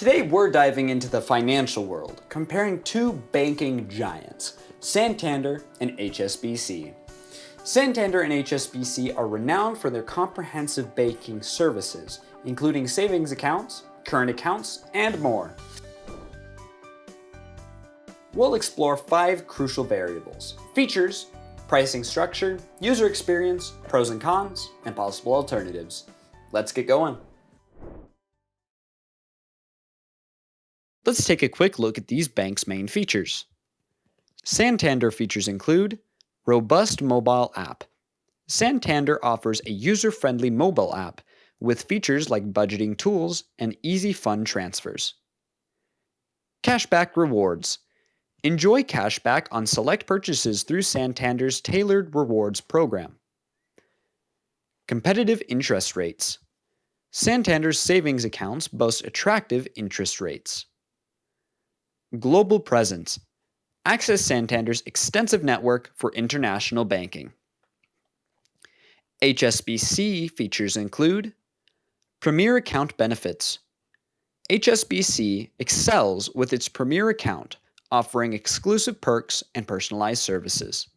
Today we're diving into the financial world, comparing two banking giants, Santander and HSBC. Santander and HSBC are renowned for their comprehensive banking services, including savings accounts, current accounts, and more. We'll explore 5 crucial variables: features, pricing structure, user experience, pros and cons, and possible alternatives. Let's get going. Let's take a quick look at these banks' main features. Santander features include robust mobile app. Santander offers a user-friendly mobile app with features like budgeting tools and easy fund transfers. Cashback rewards. Enjoy cashback on select purchases through Santander's tailored rewards program. Competitive interest rates. Santander's savings accounts boast attractive interest rates. Global presence. Access Santander's extensive network for international banking. HSBC features include Premier Account benefits. HSBC excels with its Premier Account, offering exclusive perks and personalized services.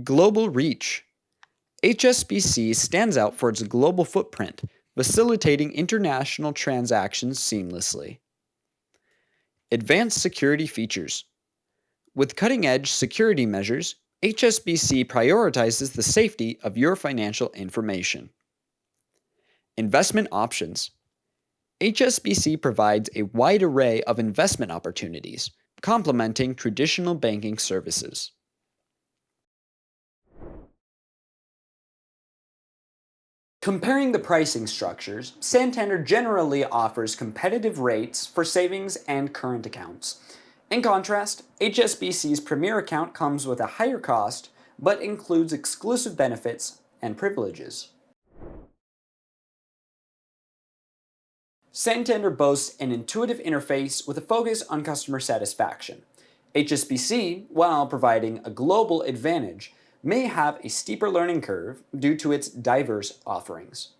Global reach. HSBC stands out for its global footprint, facilitating international transactions seamlessly. Advanced security features. With cutting-edge security measures, HSBC prioritizes the safety of your financial information. Investment options. HSBC provides a wide array of investment opportunities, complementing traditional banking services. Comparing the pricing structures, Santander generally offers competitive rates for savings and current accounts. In contrast, HSBC's Premier Account comes with a higher cost, but includes exclusive benefits and privileges. Santander boasts an intuitive interface with a focus on customer satisfaction. HSBC, while providing a global advantage, may have a steeper learning curve due to its diverse offerings.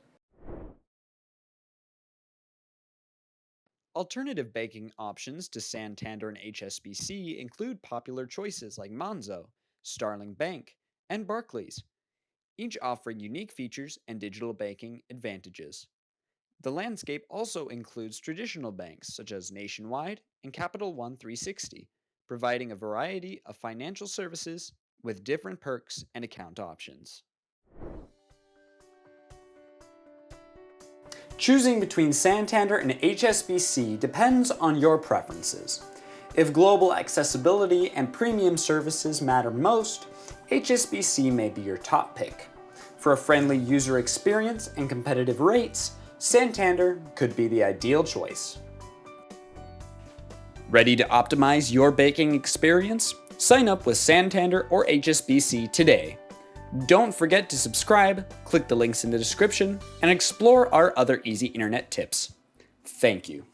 Alternative banking options to Santander and HSBC include popular choices like Monzo, Starling Bank, and Barclays, each offering unique features and digital banking advantages. The landscape also includes traditional banks such as Nationwide and Capital One 360, providing a variety of financial services with different perks and account options. Choosing between Santander and HSBC depends on your preferences. If global accessibility and premium services matter most, HSBC may be your top pick. For a friendly user experience and competitive rates, Santander could be the ideal choice. Ready to optimize your banking experience? Sign up with Santander or HSBC today. Don't forget to subscribe, click the links in the description, and explore our other Easy Internet tips. Thank you.